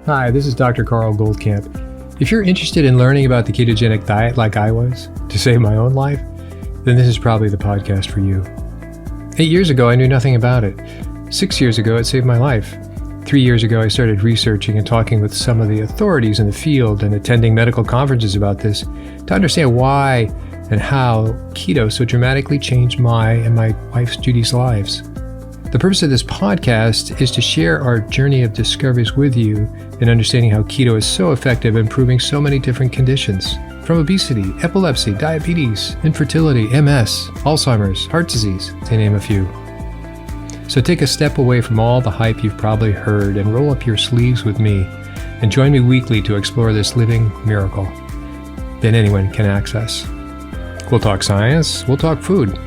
Hi, this is Dr. Carl Goldkamp. If you're interested in learning about the ketogenic diet like I was, to save my own life, then this is probably the podcast for you. 8 years ago, I knew nothing about it. 6 years ago, it saved my life. 3 years ago, I started researching and talking with some of the authorities in the field and attending medical conferences about this to understand why and how keto so dramatically changed my and my wife's Judy's lives. The purpose of this podcast is to share our journey of discoveries with you in understanding how keto is so effective in improving so many different conditions, from obesity, epilepsy, diabetes, infertility, MS, Alzheimer's, heart disease, to name a few. So take a step away from all the hype you've probably heard and roll up your sleeves with me and join me weekly to explore this living miracle that anyone can access. We'll talk science, we'll talk food.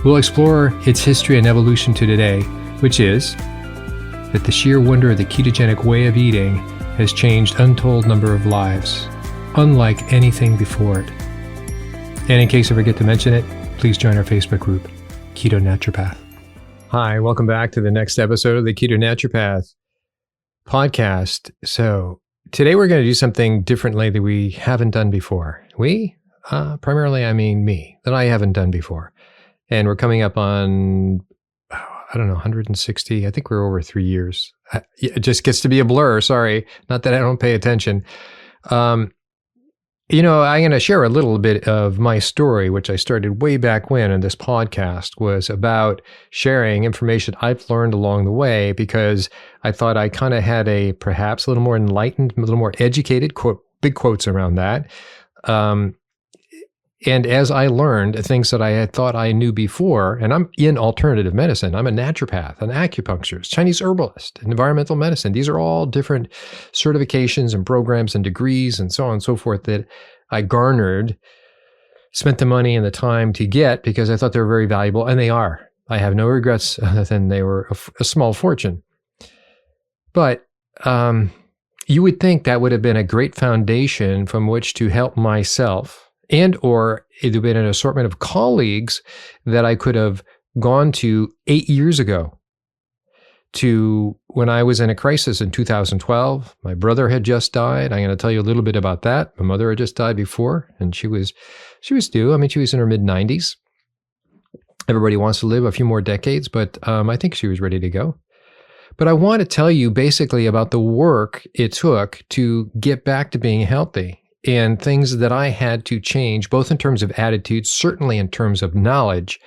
We'll explore its history and evolution to today, which is that the sheer wonder of the ketogenic way of eating has changed untold number of lives, unlike anything before it. And in case I forget to mention it, please join our Facebook group, Keto Naturopath. Hi, welcome back to the next episode of the Keto Naturopath podcast. So today we're going to do something differently that we haven't done before. Primarily I mean me, that I haven't done before. And we're coming up on, 160. I think we're over 3 years. It just gets to be a blur. Sorry. Not that I don't pay attention. I'm going to share a little bit of my story, which I started way back when, and this podcast was about sharing information I've learned along the way, because I thought I kind of had a perhaps a little more enlightened, a little more educated, quote, big quotes around that. And as I learned things that I had thought I knew before, and I'm in alternative medicine, I'm a naturopath, an acupuncturist, Chinese herbalist, environmental medicine. These are all different certifications and programs and degrees and so on and so forth that I garnered, spent the money and the time to get because I thought they were very valuable, and they are. I have no regrets other than they were a small fortune. But you would think that would have been a great foundation from which to help myself, and or it would have been an assortment of colleagues that I could have gone to 8 years ago, to when I was in a crisis in 2012. My brother had just died. I'm going to tell you a little bit about that. My mother had just died before, and she was due. I mean, she was in her mid-90s. Everybody wants to live a few more decades, but I think she was ready to go. But I want to tell you basically about the work it took to get back to being healthy, and things that I had to change, both in terms of attitude, certainly in terms of knowledge,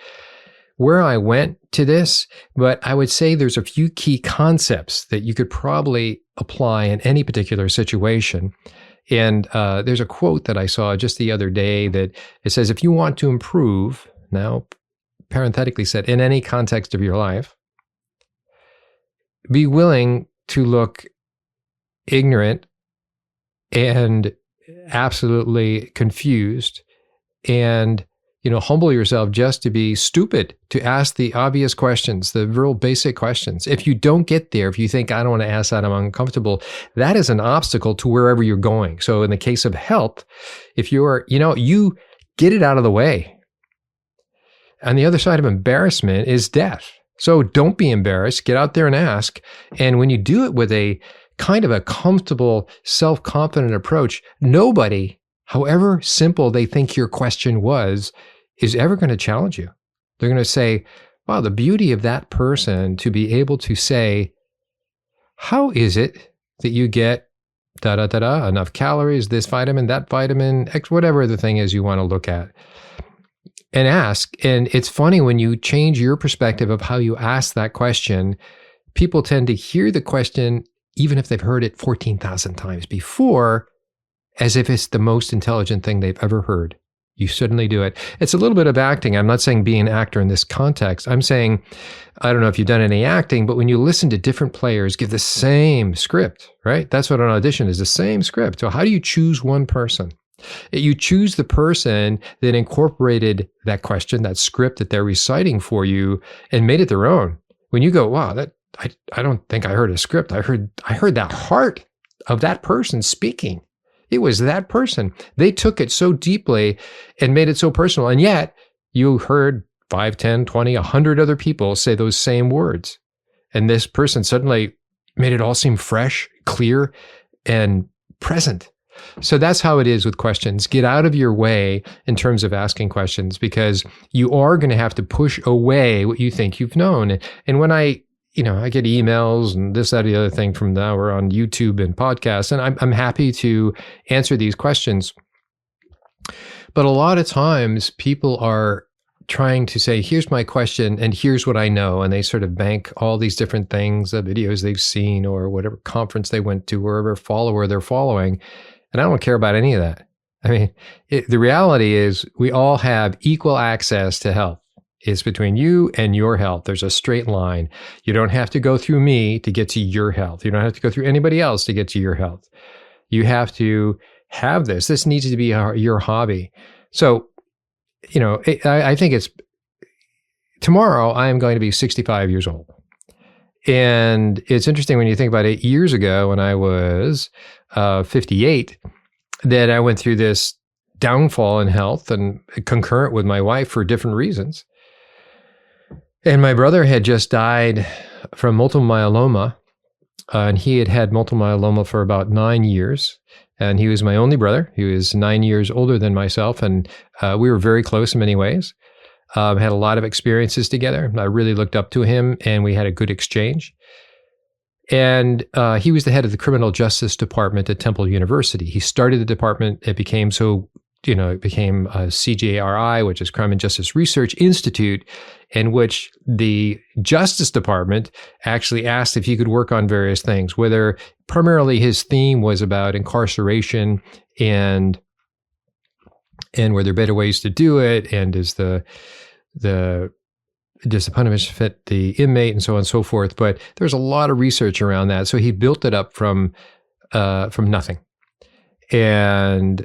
where I went to this. But I would say there's a few key concepts that you could probably apply in any particular situation. And there's a quote that I saw just the other day that it says, if you want to improve, now parenthetically said, in any context of your life, be willing to look ignorant and absolutely confused, and humble yourself just to be stupid, to ask the obvious questions, the real basic questions. If you don't get there, if you think, I don't want to ask that, I'm uncomfortable, that is an obstacle to wherever you're going. So in the case of health, if you're, you get it out of the way. On the other side of embarrassment is death. So don't be embarrassed, get out there and ask. And when you do it with a kind of a comfortable, self-confident approach, nobody, however simple they think your question was, is ever going to challenge you. They're going to say, wow, the beauty of that person to be able to say, how is it that you get enough calories, this vitamin, that vitamin, X, whatever the thing is you want to look at, and ask. And it's funny, when you change your perspective of how you ask that question, people tend to hear the question, even if they've heard it 14,000 times before, as if it's the most intelligent thing they've ever heard. You suddenly do it. It's a little bit of acting. I'm not saying be an actor in this context. I'm saying, I don't know if you've done any acting, but when you listen to different players give the same script, right? That's what an audition is, the same script. So how do you choose one person? You choose the person that incorporated that question, that script that they're reciting for you, and made it their own. When you go, wow, I don't think I heard a script. I heard that heart of that person speaking. It was that person. They took it so deeply and made it so personal. And yet you heard 5, 10, 20, 100 other people say those same words. And this person suddenly made it all seem fresh, clear and present. So that's how it is with questions. Get out of your way in terms of asking questions, because you are going to have to push away what you think you've known. And when I get emails and this, that, or the other thing from now we're on YouTube and podcasts, and I'm happy to answer these questions. But a lot of times people are trying to say, here's my question and here's what I know. And they sort of bank all these different things, the videos they've seen or whatever conference they went to, wherever follower they're following. And I don't care about any of that. I mean, the reality is we all have equal access to health. It's between you and your health. There's a straight line. You don't have to go through me to get to your health. You don't have to go through anybody else to get to your health. You have to have this. This needs to be your hobby. So, I think it's tomorrow I am going to be 65 years old. And it's interesting when you think about 8 years ago when I was 58, that I went through this downfall in health and concurrent with my wife for different reasons. And my brother had just died from multiple myeloma, and he had had multiple myeloma for about 9 years. And he was my only brother. He was 9 years older than myself, and we were very close in many ways. Had a lot of experiences together. I really looked up to him, and we had a good exchange. And he was the head of the criminal justice department at Temple University. He started the department. It became CJRI, which is Crime and Justice Research Institute, in which the Justice Department actually asked if he could work on various things, whether primarily his theme was about incarceration and were there better ways to do it, and does the punishment fit the inmate, and so on and so forth. But there's a lot of research around that. So he built it up from nothing. And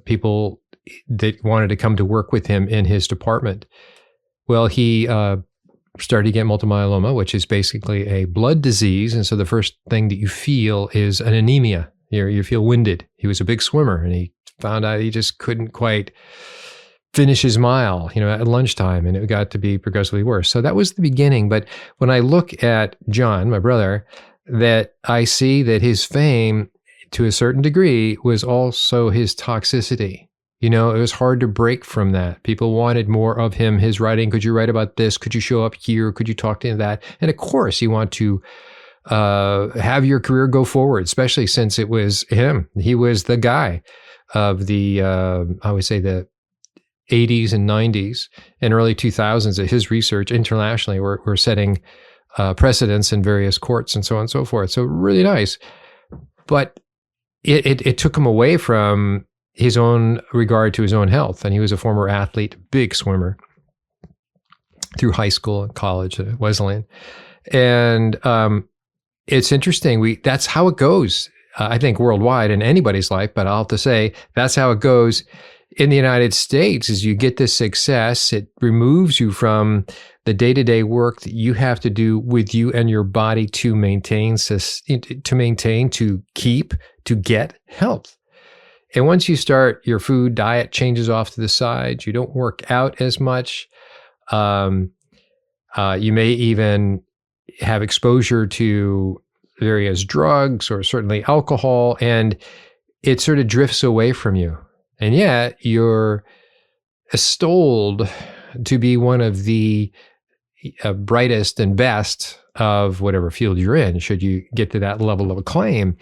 people that wanted to come to work with him in his department. Well, he started to get multiple myeloma, which is basically a blood disease. And so the first thing that you feel is an anemia. You feel winded. He was a big swimmer, and he found out he just couldn't quite finish his mile, at lunchtime, and it got to be progressively worse. So that was the beginning. But when I look at John, my brother, that I see that his fame, to a certain degree, was also his toxicity. It was hard to break from that. People wanted more of him, his writing. Could you write about this? Could you show up here? Could you talk to that? And of course, you want to have your career go forward, especially since it was him. He was the guy of the, I would say, the 80s and 90s and early 2000s that his research internationally were setting precedents in various courts and so on and so forth. So really nice. But it took him away from his own regard to his own health. And he was a former athlete, big swimmer through high school and college at Wesleyan. And it's interesting. That's how it goes, I think, worldwide in anybody's life. But I'll have to say, that's how it goes in the United States. As you get this success, it removes you from the day-to-day work that you have to do with you and your body to maintain, to keep, to get health. And once you start, your food diet changes off to the side. You don't work out as much. You may even have exposure to various drugs or certainly alcohol, and it sort of drifts away from you. And yet you're extolled to be one of the brightest and best of whatever field you're in, should you get to that level of acclaim.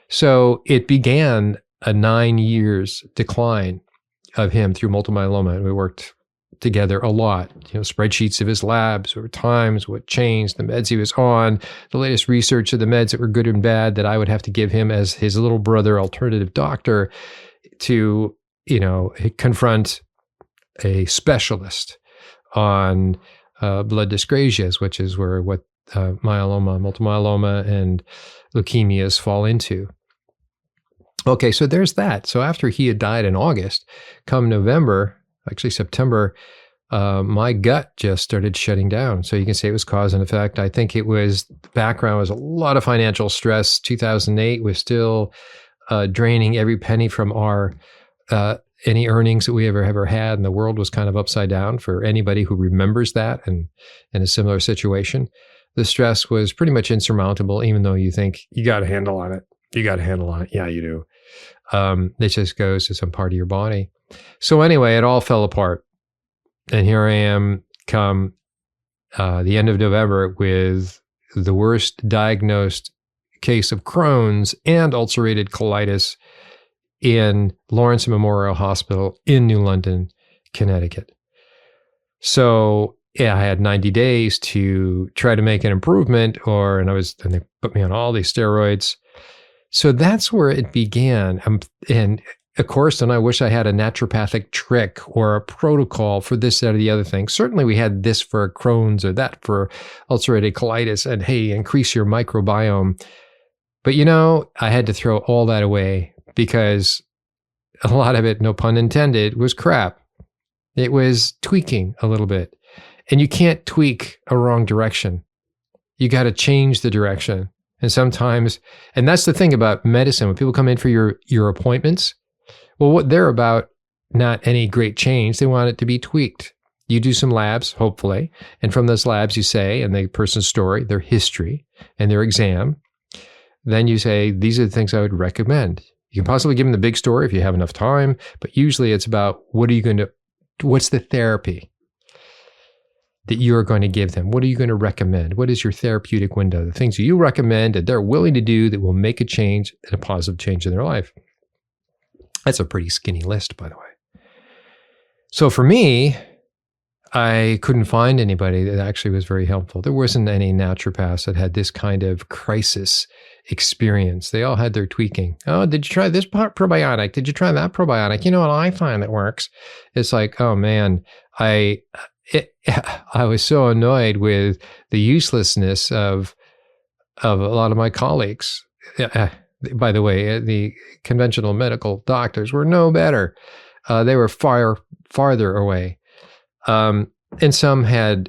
So it began a 9 years decline of him through multiple myeloma. And we worked together a lot, spreadsheets of his labs over times, what changed, the meds he was on, the latest research of the meds that were good and bad that I would have to give him as his little brother alternative doctor to, confront a specialist on blood dyscrasias, which is where myeloma, multiple myeloma, and leukemias fall into. Okay, so there's that. So after he had died in August, come November, actually September, my gut just started shutting down. So you can say it was cause and effect. I think it was, the background was a lot of financial stress. 2008 was still draining every penny from our any earnings that we ever had, and the world was kind of upside down for anybody who remembers that and in a similar situation. the stress was pretty much insurmountable, even though you think you got a handle on it. You got a handle on it. Yeah, you do. It just goes to some part of your body. So anyway, it all fell apart. And here I am come the end of November with the worst diagnosed case of Crohn's and ulcerated colitis in Lawrence Memorial Hospital in New London, Connecticut. So yeah, I had 90 days to try to make an improvement, and they put me on all these steroids. So that's where it began. And of course, and I wish I had a naturopathic trick or a protocol for this, that, or the other thing. Certainly we had this for Crohn's or that for ulcerative colitis, and hey, increase your microbiome. But I had to throw all that away because a lot of it, no pun intended, was crap. It was tweaking a little bit. And you can't tweak a wrong direction. You got to change the direction. And sometimes, and that's the thing about medicine, when people come in for your appointments, well, what they're about, not any great change. They want it to be tweaked. You do some labs, hopefully. And from those labs, you say, and the person's story, their history, and their exam, then you say, these are the things I would recommend. You can possibly give them the big story if you have enough time, but usually it's about what's the therapy that you're going to give them? What are you going to recommend? What is your therapeutic window? The things you recommend that they're willing to do that will make a change and a positive change in their life. That's a pretty skinny list, by the way. So for me, I couldn't find anybody that actually was very helpful. There wasn't any naturopaths that had this kind of crisis experience. They all had their tweaking. Oh, did you try this probiotic? Did you try that probiotic? You know what I find that works? It's like, oh man, I was so annoyed with the uselessness of a lot of my colleagues. By the way, the conventional medical doctors were no better. They were farther away. And some had,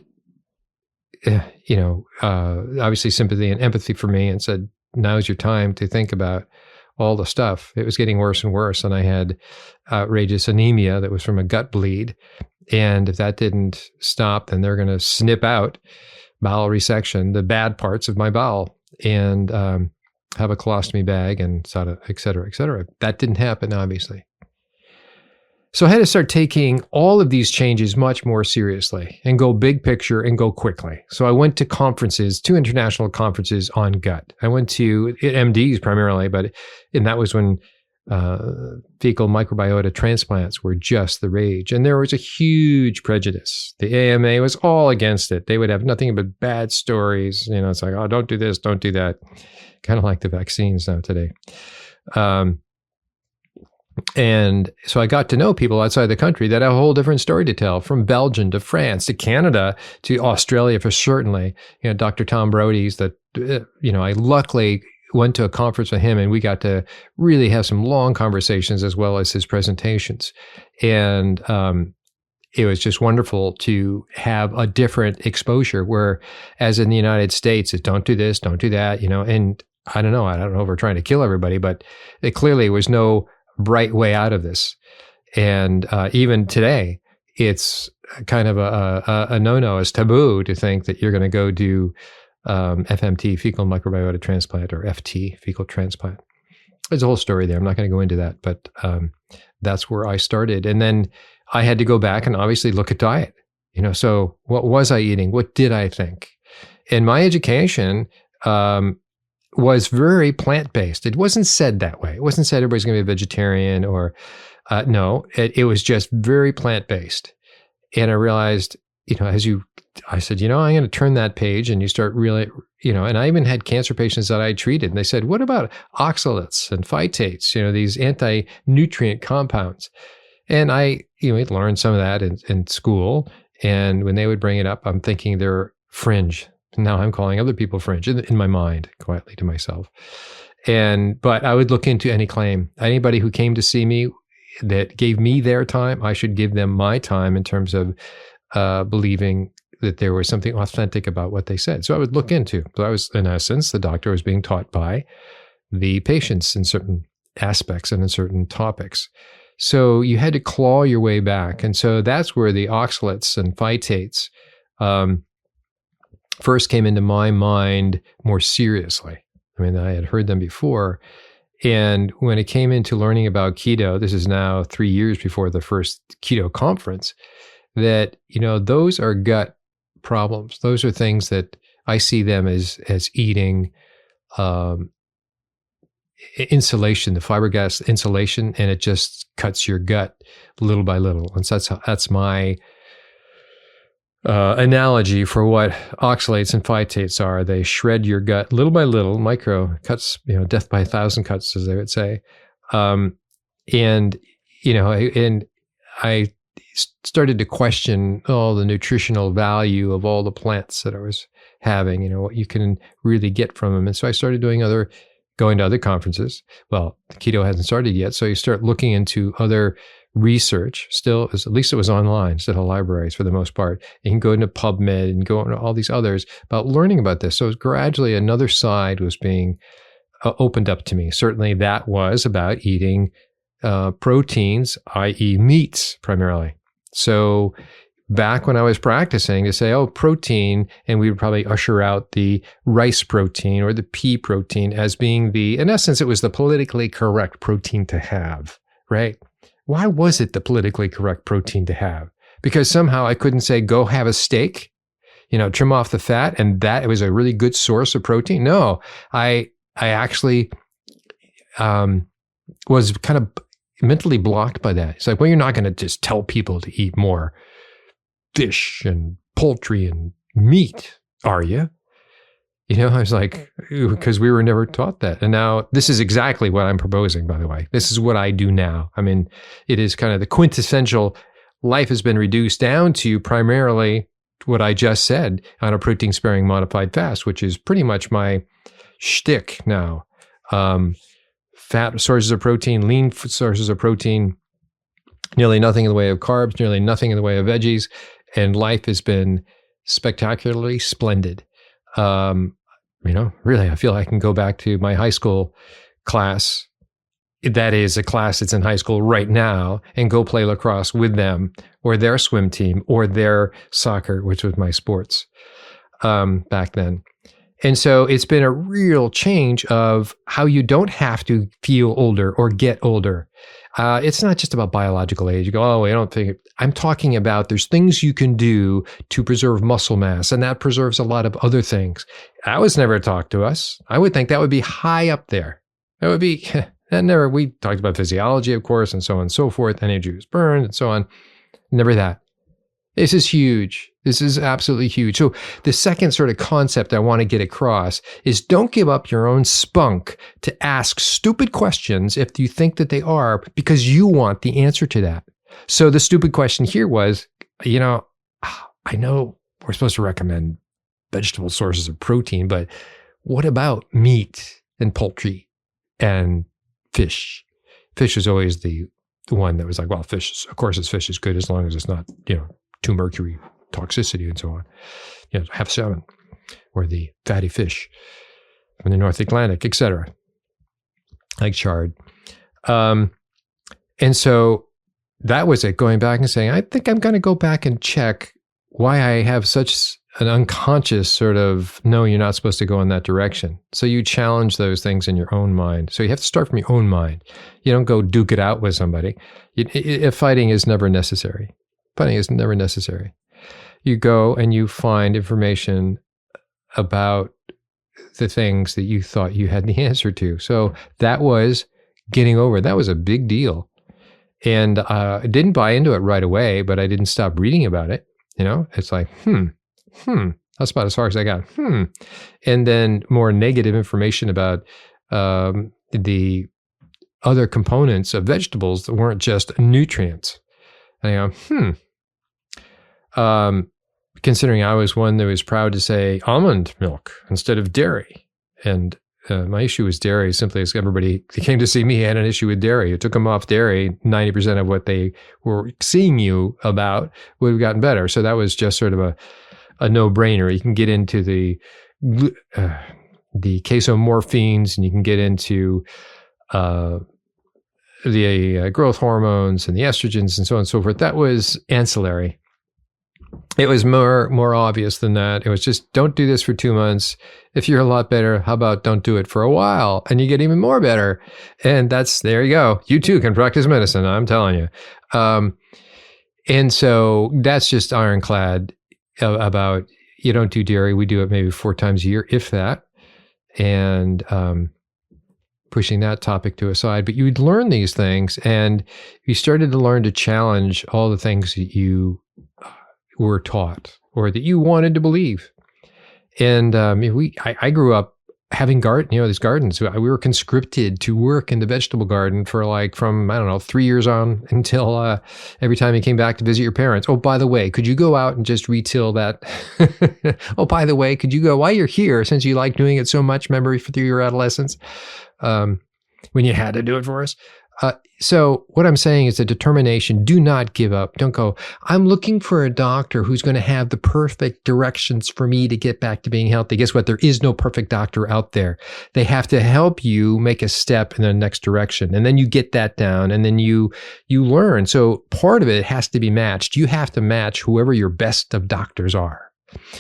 obviously sympathy and empathy for me and said, now's your time to think about all the stuff. It was getting worse and worse. And I had outrageous anemia that was from a gut bleed. And if that didn't stop, then they're going to snip out bowel resection, the bad parts of my bowel, and have a colostomy bag and et cetera, et cetera. That didn't happen, obviously. So I had to start taking all of these changes much more seriously and go big picture and go quickly. So I went to conferences, 2 international conferences on gut. I went to MDs primarily, and that was when fecal microbiota transplants were just the rage. And there was a huge prejudice. The AMA was all against it. They would have nothing but bad stories. It's like, oh, don't do this, don't do that. Kind of like the vaccines now today. And so I got to know people outside the country that have a whole different story to tell, from Belgium to France to Canada to Australia for certainly. Dr. Tom Brody's that, I luckily went to a conference with him and we got to really have some long conversations as well as his presentations. And it was just wonderful to have a different exposure, where as in the United States, it's don't do this, don't do that, and I don't know if we're trying to kill everybody, but it clearly was no bright way out of this. And even today, it's kind of a no-no, it's taboo to think that you're going to go do FMT, fecal microbiota transplant, or FT, fecal transplant. There's a whole story there. I'm not going to go into that, but that's where I started. And then I had to go back and obviously look at diet. So what was I eating? What did I think? And my education was very plant-based. It wasn't said that way. It wasn't said everybody's going to be a vegetarian or, no, it was just very plant-based. And I realized, I said, I'm going to turn that page, and you start really, and I even had cancer patients that I treated, and they said, what about oxalates and phytates, these anti-nutrient compounds? And I, learned some of that in school. And when they would bring it up, I'm thinking they're fringe. Now I'm calling other people fringe in my mind, quietly to myself. But I would look into any claim. Anybody who came to see me that gave me their time, I should give them my time in terms of believing that there was something authentic about what they said. So I would look into. So I was, in essence, the doctor was being taught by the patients in certain aspects and in certain topics. So you had to claw your way back. And so that's where the oxalates and phytates, first came into my mind more seriously. I mean, I had heard them before. And when it came into learning about keto, this is now 3 years before the first keto conference, that, those are gut problems. Those are things that I see them as eating insulation, the fiberglass insulation, and it just cuts your gut little by little. And so that's my analogy for what oxalates and phytates are. They shred your gut little by little, micro cuts, death by 1,000 cuts, as they would say. And I started to question all the nutritional value of all the plants that I was having, what you can really get from them. And so I started going to other conferences. Well, the keto hasn't started yet. So you start looking into other research. Still, at least it was online, still libraries for the most part. You can go into PubMed and go into all these others about learning about this. So gradually another side was being opened up to me. Certainly that was about eating proteins, i.e. meats primarily. So back when I was practicing to say, protein, and we would probably usher out the rice protein or the pea protein as being in essence, it was the politically correct protein to have, right? Why was it the politically correct protein to have? Because somehow I couldn't say, go have a steak, trim off the fat, and that it was a really good source of protein. No, I actually was kind of mentally blocked by that. It's like, well, you're not going to just tell people to eat more fish and poultry and meat, are you? I was like, because we were never taught that. And now this is exactly what I'm proposing, by the way. This is what I do now. I mean, it is kind of the quintessential life has been reduced down to primarily what I just said on a protein sparing modified fast, which is pretty much my shtick now. Fat sources of protein, lean sources of protein, nearly nothing in the way of carbs, nearly nothing in the way of veggies. And life has been spectacularly splendid. Really, I feel I can go back to my high school class. That is a class that's in high school right now, and go play lacrosse with them, or their swim team, or their soccer, which was my sports back then. And so it's been a real change of how you don't have to feel older or get older. It's not just about biological age. You go, I don't think. I'm talking about there's things you can do to preserve muscle mass, and that preserves a lot of other things. That was never taught to us. I would think that would be high up there. That would be, we talked about physiology, of course, and so on and so forth. Energy was burned and so on. Never that. This is huge. This is absolutely huge. So the second sort of concept I want to get across is don't give up your own spunk to ask stupid questions if you think that they are, because you want the answer to that. So the stupid question here was, I know we're supposed to recommend vegetable sources of protein, but what about meat and poultry and fish? Fish is always the one that was like, well, fish, of course, fish is good as long as it's not, 2 mercury toxicity and so on. Have salmon or the fatty fish from the North Atlantic, etc., like chard. And so that was it, going back and saying, I think I'm going to go back and check why I have such an unconscious sort of, no, you're not supposed to go in that direction. So you challenge those things in your own mind. So you have to start from your own mind. You don't go duke it out with somebody. Fighting is never necessary. Fighting is never necessary. You go and you find information about the things that you thought you had the answer to. So that was getting over. That was a big deal. And I didn't buy into it right away, but I didn't stop reading about it. It's like, that's about as far as I got. And then more negative information about the other components of vegetables that weren't just nutrients. And I go, considering I was one that was proud to say almond milk instead of dairy. And my issue was dairy simply as everybody that came to see me had an issue with dairy. It took them off dairy. 90% of what they were seeing you about would have gotten better. So that was just sort of a no-brainer. You can get into the casomorphines, and you can get into the growth hormones and the estrogens and so on and so forth. That was ancillary. It was more obvious than that. It was just, don't do this for 2 months. If you're a lot better, how about don't do it for a while and you get even more better? And there you go. You too can practice medicine, I'm telling you. And so that's just ironclad about, you don't do dairy. We do it maybe 4 times a year, if that. And pushing that topic to a side. But you'd learn these things and you started to learn to challenge all the things that you were taught or that you wanted to believe. And I grew up having these gardens. We were conscripted to work in the vegetable garden for from, I don't know, 3 years on until every time you came back to visit your parents. Oh, by the way, could you go out and just retill that? Oh, by the way, could you go, while you're here, since you like doing it so much, remember through your adolescence, when you had to do it for us? So what I'm saying is a determination. Do not give up. Don't go, I'm looking for a doctor who's going to have the perfect directions for me to get back to being healthy. Guess what? There is no perfect doctor out there. They have to help you make a step in the next direction. And then you get that down and then you learn. So part of it has to be matched. You have to match whoever your best of doctors are.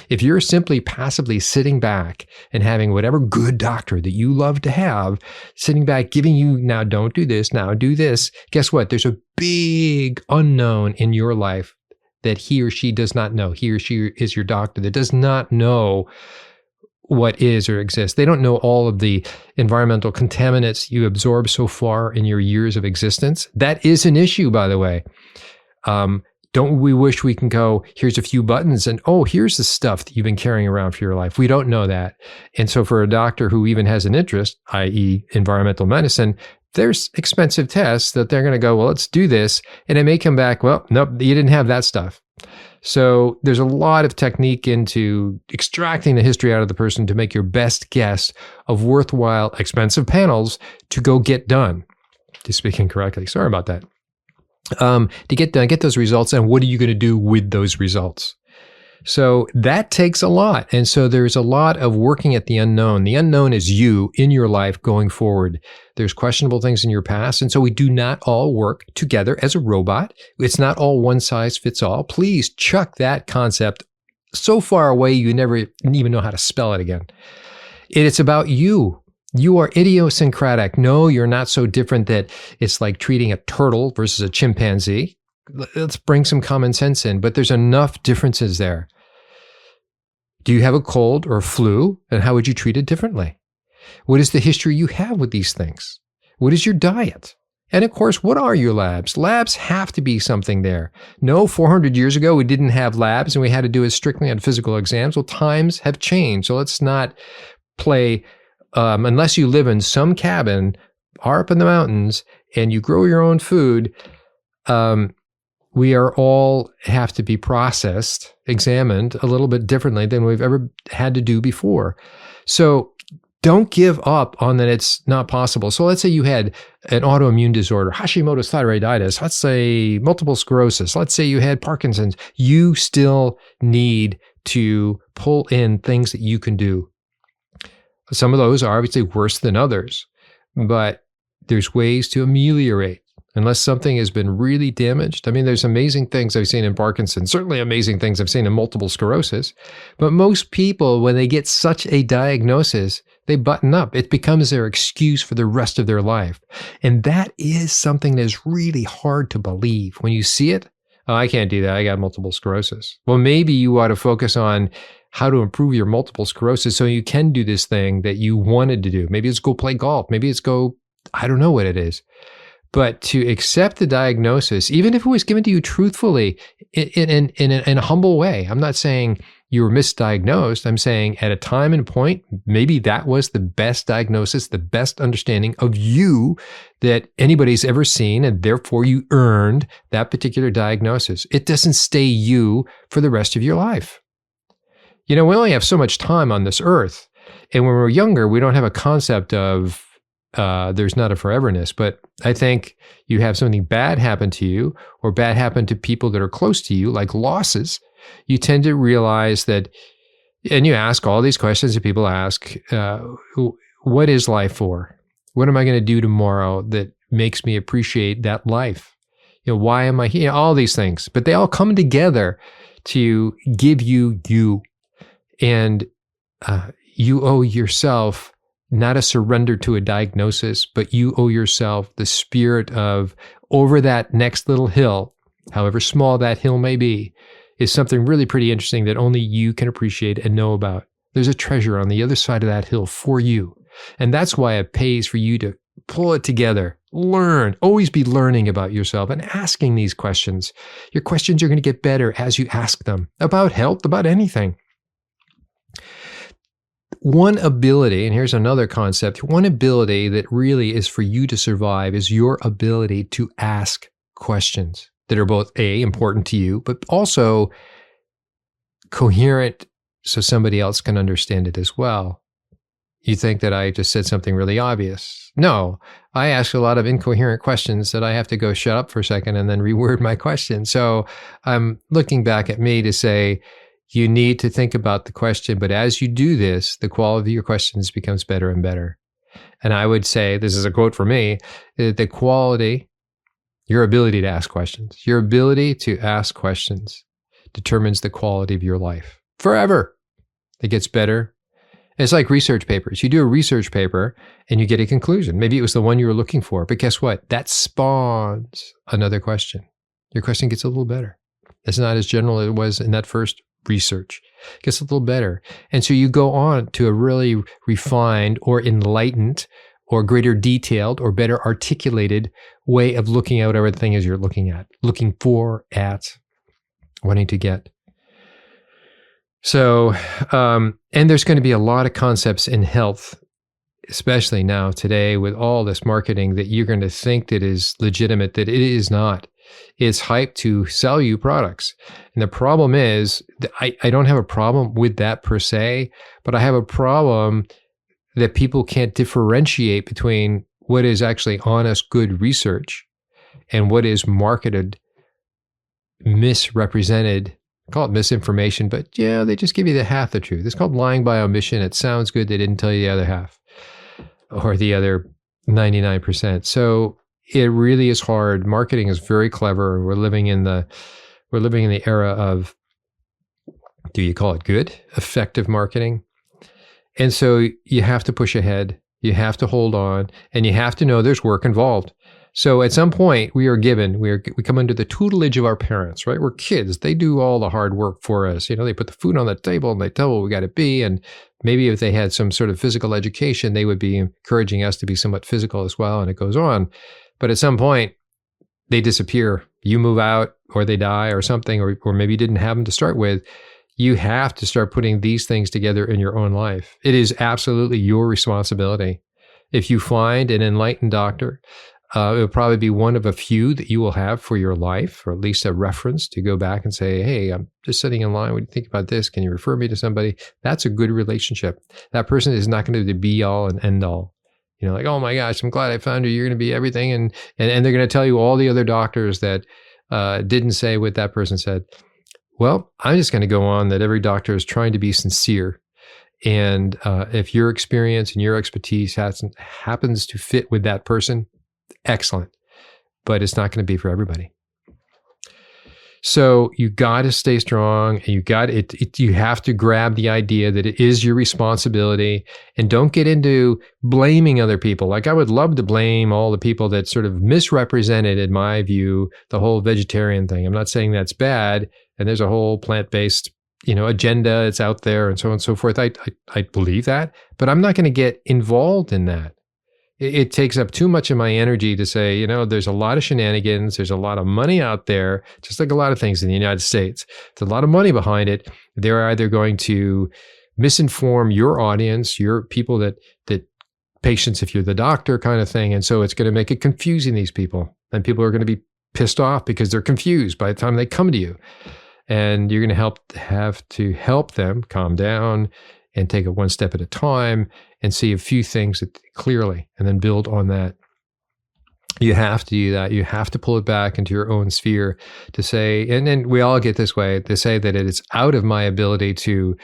If you're simply passively sitting back and having whatever good doctor that you love to have, sitting back, giving you, now don't do this, now do this, guess what? There's a big unknown in your life that he or she does not know. He or she is your doctor that does not know what is or exists. They don't know all of the environmental contaminants you absorb so far in your years of existence. That is an issue, by the way. Don't we wish we can go, here's a few buttons and, oh, here's the stuff that you've been carrying around for your life. We don't know that. And so for a doctor who even has an interest, i.e. environmental medicine, there's expensive tests that they're going to go, well, let's do this. And it may come back, well, nope, you didn't have that stuff. So there's a lot of technique into extracting the history out of the person to make your best guess of worthwhile, expensive panels to go get done. Just speaking correctly. Sorry about that. To get those results, and what are you going to do with those results? So that takes a lot. And so there's a lot of working at the unknown. The unknown is you in your life going forward. There's questionable things in your past. And so we do not all work together as a robot. It's not all one size fits all. Please chuck that concept so far away you never even know how to spell it again. It's about you. You are idiosyncratic. No, you're not so different that it's like treating a turtle versus a chimpanzee. Let's bring some common sense in, but there's enough differences there. Do you have a cold or a flu, and how would you treat it differently? What is the history you have with these things? What is your diet? And of course, what are your labs? Labs have to be something there. No, 400 years ago, we didn't have labs and we had to do it strictly on physical exams. Well, times have changed. So let's not play... unless you live in some cabin far up in the mountains and you grow your own food, we are all have to be processed, examined a little bit differently than we've ever had to do before. So don't give up on that it's not possible. So let's say you had an autoimmune disorder, Hashimoto's thyroiditis, let's say multiple sclerosis, let's say you had Parkinson's. You still need to pull in things that you can do. Some of those are obviously worse than others, but there's ways to ameliorate unless something has been really damaged. I mean, there's amazing things I've seen in Parkinson's, certainly amazing things I've seen in multiple sclerosis, but most people, when they get such a diagnosis, they button up. It becomes their excuse for the rest of their life. And that is something that's really hard to believe. When you see it, oh, I can't do that. I got multiple sclerosis. Well, maybe you ought to focus on how to improve your multiple sclerosis so you can do this thing that you wanted to do. Maybe it's go play golf. Maybe it's I don't know what it is. But to accept the diagnosis, even if it was given to you truthfully, in a humble way, I'm not saying you were misdiagnosed. I'm saying at a time and point, maybe that was the best diagnosis, the best understanding of you that anybody's ever seen, and therefore you earned that particular diagnosis. It doesn't stay you for the rest of your life. You know, we only have so much time on this earth. And when we're younger, we don't have a concept of there's not a foreverness. But I think you have something bad happen to you or bad happen to people that are close to you, like losses. You tend to realize that, and you ask all these questions that people ask, what is life for? What am I going to do tomorrow that makes me appreciate that life? You know, why am I here? All these things, but they all come together to give you you. And you owe yourself not a surrender to a diagnosis, but you owe yourself the spirit of over that next little hill, however small that hill may be, is something really pretty interesting that only you can appreciate and know about. There's a treasure on the other side of that hill for you. And that's why it pays for you to pull it together, learn, always be learning about yourself and asking these questions. Your questions are going to get better as you ask them about health, about anything. One ability, and here's another concept, one ability that really is for you to survive is your ability to ask questions that are both A, important to you, but also coherent so somebody else can understand it as well. You think that I just said something really obvious. No, I ask a lot of incoherent questions that I have to go shut up for a second and then reword my question. So I'm looking back at me to say, you need to think about the question, but as you do this, the quality of your questions becomes better and better. And I would say, this is a quote from me, the quality, your ability to ask questions, your ability to ask questions determines the quality of your life forever. It gets better. It's like research papers. You do a research paper and you get a conclusion. Maybe it was the one you were looking for, but guess what? That spawns another question. Your question gets a little better. It's not as general as it was in that first research. It gets a little better. And so you go on to a really refined or enlightened or greater detailed or better articulated way of looking at everything as you're looking at, looking for, at, wanting to get. So, and there's going to be a lot of concepts in health, especially now today with all this marketing that you're going to think that is legitimate, that it is not. It's hyped to sell you products. And the problem is, I don't have a problem with that per se, but I have a problem that people can't differentiate between what is actually honest, good research and what is marketed, misrepresented. Call it misinformation, but yeah, they just give you the half the truth. It's called lying by omission. It sounds good. They didn't tell you the other half or the other 99%. So it really is hard. Marketing is very clever. We're living in the era of, do you call it good, effective marketing? And so you have to push ahead. You have to hold on, and you have to know there's work involved. So at some point we come under the tutelage of our parents, right? We're kids. They do all the hard work for us. You know, they put the food on the table and they tell what we got to be. And maybe if they had some sort of physical education, they would be encouraging us to be somewhat physical as well. And it goes on. But at some point they disappear. You move out or they die or something, or maybe you didn't have them to start with. You have to start putting these things together in your own life. It is absolutely your responsibility. If you find an enlightened doctor, it will probably be one of a few that you will have for your life, or at least a reference to go back and say, hey, I'm just sitting in line. What do you think about this? Can you refer me to somebody? That's a good relationship. That person is not going to be the be all and end all. You know, like, oh my gosh, I'm glad I found you. You're going to be everything. And they're going to tell you all the other doctors that didn't say what that person said. Well, I'm just going to go on that every doctor is trying to be sincere. And if your experience and your expertise happens to fit with that person, excellent. But it's not going to be for everybody. So you got to stay strong, and you have to grab the idea that it is your responsibility, and don't get into blaming other people. Like, I would love to blame all the people that sort of misrepresented, in my view, the whole vegetarian thing. I'm not saying that's bad. And there's a whole plant-based, agenda. It's out there and so on and so forth. I believe that, but I'm not going to get involved in that. It takes up too much of my energy to say, there's a lot of shenanigans. There's a lot of money out there, just like a lot of things in the United States. There's a lot of money behind it. They're either going to misinform your audience, your people that patients, if you're the doctor kind of thing. And so it's going to make it confusing, these people. And people are going to be pissed off because they're confused by the time they come to you. And you're going to have to help them calm down and take it one step at a time and see a few things clearly, and then build on that. You have to do that. You have to pull it back into your own sphere to say, and then we all get this way, to say that it is out of my ability to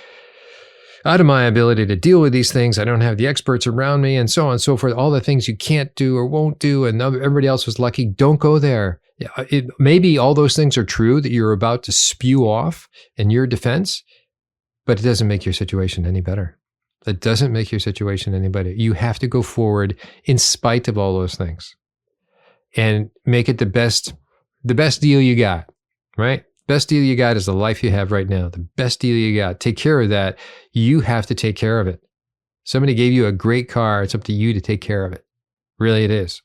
deal with these things. I don't have the experts around me, and so on and so forth. All the things you can't do or won't do, and everybody else was lucky. Don't go there. Yeah, maybe all those things are true that you're about to spew off in your defense, but it doesn't make your situation any better. It doesn't make your situation any better. You have to go forward in spite of all those things and make it the best deal you got, right? Best deal you got is the life you have right now. The best deal you got. Take care of that. You have to take care of it. Somebody gave you a great car. It's up to you to take care of it. Really, it is.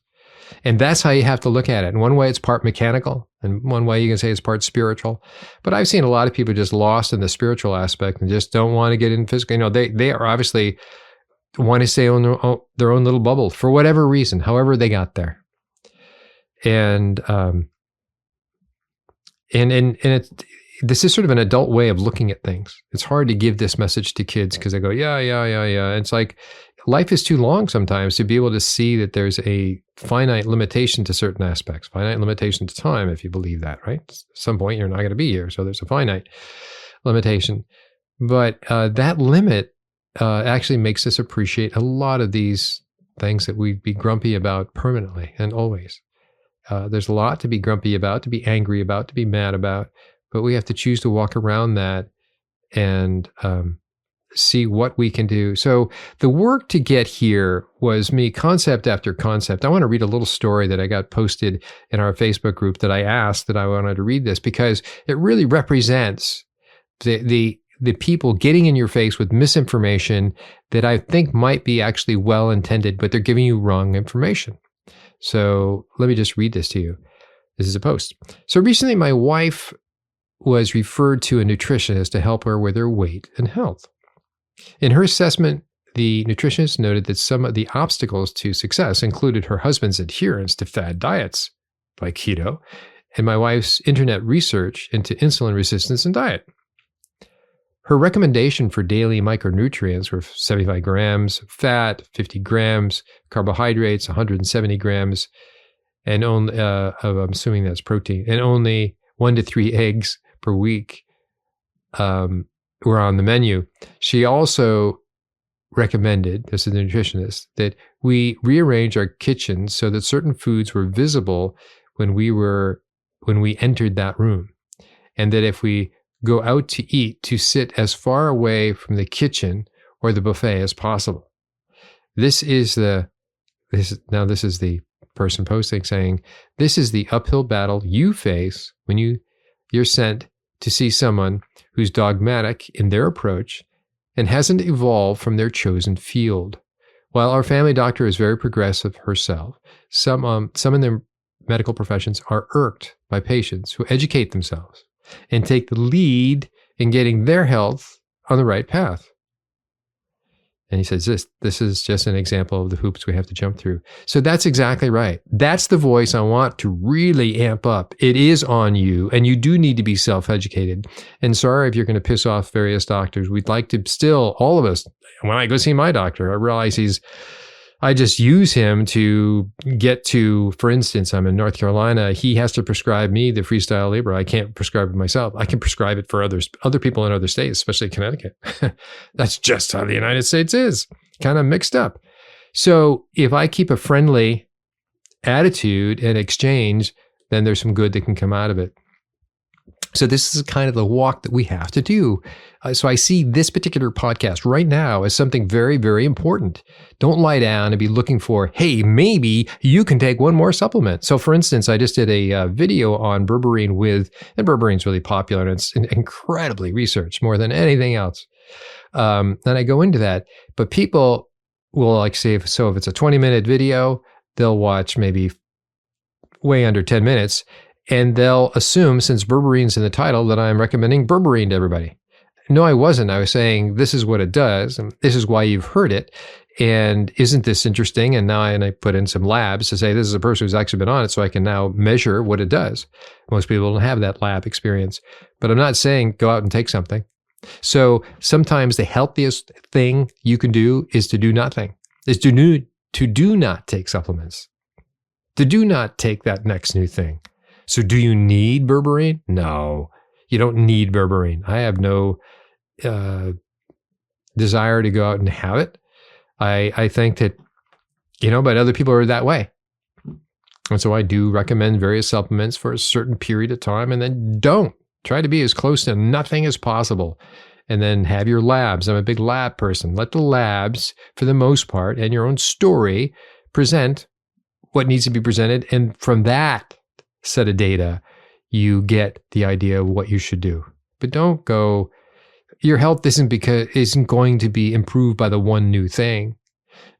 And that's how you have to look at it. In one way, it's part mechanical, and one way you can say it's part spiritual. But I've seen a lot of people just lost in the spiritual aspect and just don't want to get in physical. You know, they are obviously want to stay on their own little bubble for whatever reason, however they got there. And this is sort of an adult way of looking at things. It's hard to give this message to kids because they go, yeah. And it's like, life is too long sometimes to be able to see that there's a finite limitation to certain aspects, finite limitation to time, if you believe that, right? At some point, you're not going to be here. So there's a finite limitation. But that limit actually makes us appreciate a lot of these things that we'd be grumpy about permanently and always. There's a lot to be grumpy about, to be angry about, to be mad about, but we have to choose to walk around that and see what we can do. So the work to get here was me concept after concept. I want to read a little story that I got posted in our Facebook group that I asked that I wanted to read this because it really represents the people getting in your face with misinformation that I think might be actually well-intended, but they're giving you wrong information. So let me just read this to you. This is a post. So recently my wife was referred to a nutritionist to help her with her weight and health. In her assessment, the nutritionist noted that some of the obstacles to success included her husband's adherence to fad diets like keto and my wife's internet research into insulin resistance and diet. Her recommendation for daily micronutrients were 75 grams of fat, 50 grams carbohydrates, 170 grams, and only, I'm assuming that's protein, and only 1 to 3 eggs per week were on the menu. She also recommended, this is the nutritionist, that we rearrange our kitchens so that certain foods were visible when we entered that room, and that if we go out to eat, to sit as far away from the kitchen or the buffet as possible. This is the person posting saying, this is the uphill battle you face when you're sent to see someone who's dogmatic in their approach and hasn't evolved from their chosen field. While our family doctor is very progressive herself, some in their medical professions are irked by patients who educate themselves and take the lead in getting their health on the right path. And he says, this is just an example of the hoops we have to jump through. So that's exactly right. That's the voice I want to really amp up. It is on you, and you do need to be self-educated. And sorry if you're going to piss off various doctors. We'd like to still, all of us, when I go see my doctor, I realize I just use him to get to, for instance, I'm in North Carolina. He has to prescribe me the Freestyle Libre. I can't prescribe it myself. I can prescribe it for other people in other states, especially Connecticut. That's just how the United States is, kind of mixed up. So if I keep a friendly attitude and exchange, then there's some good that can come out of it. So this is kind of the walk that we have to do. So I see this particular podcast right now as something very, very important. Don't lie down and be looking for, hey, maybe you can take one more supplement. So for instance, I just did a video on berberine and berberine's really popular and it's incredibly researched more than anything else. And I go into that, but people will like say, if it's a 20-minute video, they'll watch maybe way under 10 minutes. And they'll assume, since berberine's in the title, that I'm recommending berberine to everybody. No, I wasn't. I was saying, this is what it does, and this is why you've heard it, and isn't this interesting? And now I put in some labs to say, this is a person who's actually been on it, so I can now measure what it does. Most people don't have that lab experience. But I'm not saying go out and take something. So sometimes the healthiest thing you can do is to do nothing, is to do not take supplements, to do not take that next new thing. So do you need berberine? No, you don't need berberine. I have no desire to go out and have it. I think that, but other people are that way. And so I do recommend various supplements for a certain period of time, and then don't. Try to be as close to nothing as possible. And then have your labs. I'm a big lab person. Let the labs, for the most part, and your own story present what needs to be presented. And from that set of data, you get the idea of what you should do. But don't go, your health isn't going to be improved by the one new thing.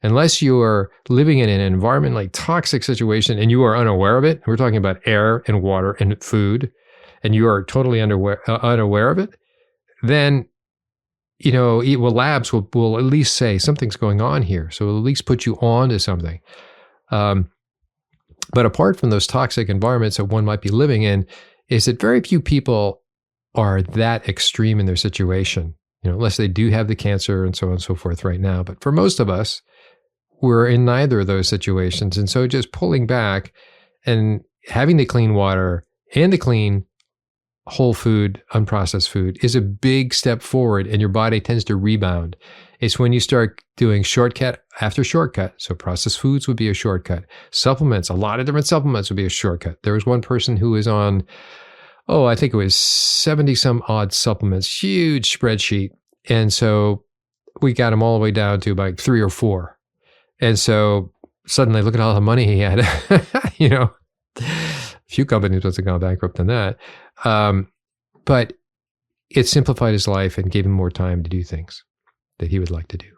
Unless you are living in an environmentally toxic situation and you are unaware of it, we're talking about air and water and food, and you are totally unaware of it, then, labs will at least say something's going on here. So it'll at least put you on to something. But apart from those toxic environments that one might be living in, is that very few people are that extreme in their situation, unless they do have the cancer and so on and so forth right now. But for most of us, we're in neither of those situations. And so just pulling back and having the clean water and the clean whole food, unprocessed food is a big step forward, and your body tends to rebound. It's when you start doing shortcut after shortcut. So processed foods would be a shortcut. Supplements, a lot of different supplements would be a shortcut. There was one person who was on, I think it was 70 some odd supplements, huge spreadsheet. And so we got him all the way down to like 3 or 4. And so suddenly look at all the money he had. A few companies must have gone bankrupt on that. But it simplified his life and gave him more time to do things that he would like to do.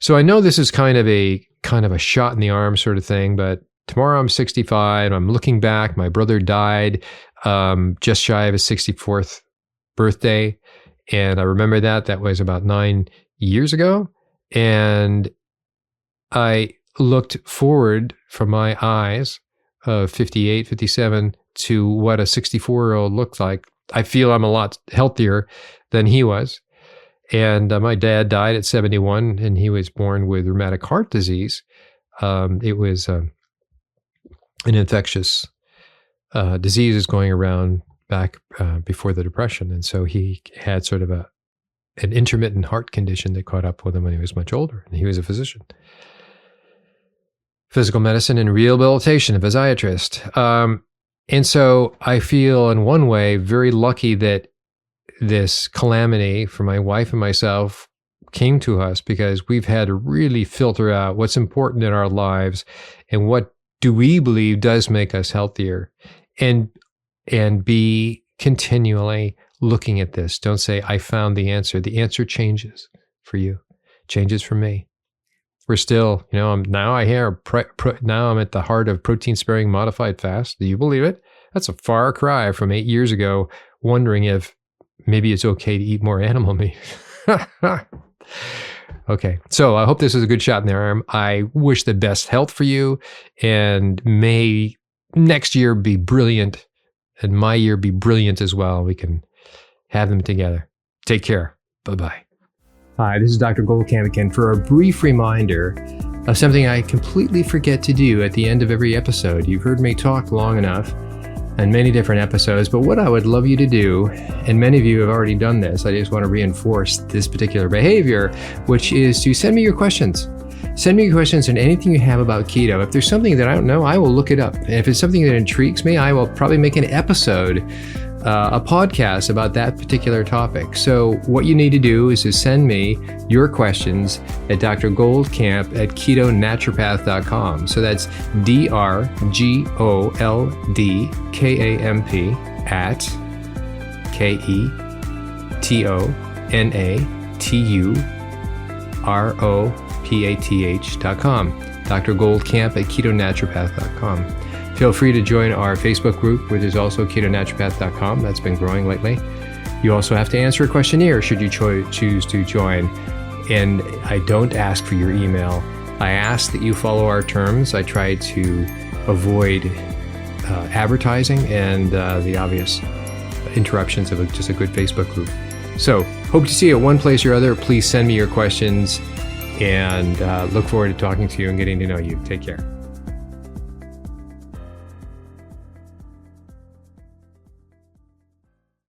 So I know this is kind of a shot in the arm sort of thing, but tomorrow I'm 65. I'm looking back. My brother died just shy of his 64th birthday. And I remember that was about 9 years ago. And I looked forward from my eyes of 58, 57 to what a 64-year-old looked like. I feel I'm a lot healthier than he was. And my dad died at 71, and he was born with rheumatic heart disease. It was an infectious disease is going around back before the Depression. And so he had sort of an intermittent heart condition that caught up with him when he was much older. And he was a physician. Physical medicine and rehabilitation, a physiatrist. And so I feel in one way very lucky that this calamity for my wife and myself came to us, because we've had to really filter out what's important in our lives and what do we believe does make us healthier, and be continually looking at this. Don't say, I found the answer. The answer changes for you, changes for me. We're still, now I'm at the heart of protein sparing modified fast. Do you believe it? That's a far cry from 8 years ago, wondering if maybe it's okay to eat more animal meat. Okay, so I hope this is a good shot in the arm. I wish the best health for you, and may next year be brilliant, and my year be brilliant as well. We can have them together. Take care. Bye-bye. Hi, this is Dr. Goldkamp again for a brief reminder of something I completely forget to do at the end of every episode. You've heard me talk long enough in many different episodes, but what I would love you to do, and many of you have already done this, I just want to reinforce this particular behavior, which is to send me your questions. Send me your questions on anything you have about keto. If there's something that I don't know, I will look it up. And if it's something that intrigues me, I will probably make an episode, a podcast about that particular topic. So what you need to do is to send me your questions at drgoldkamp@ketonaturopath.com. So that's DRGOLDKAMP at KETONATUROPATH.com. Dr. Goldkamp@ketonaturopath.com. Feel free to join our Facebook group, which is also ketonaturopath.com. That's been growing lately. You also have to answer a questionnaire should you choose to join. And I don't ask for your email. I ask that you follow our terms. I try to avoid advertising and the obvious interruptions of just a good Facebook group. So hope to see you at one place or other. Please send me your questions, and look forward to talking to you and getting to know you. Take care.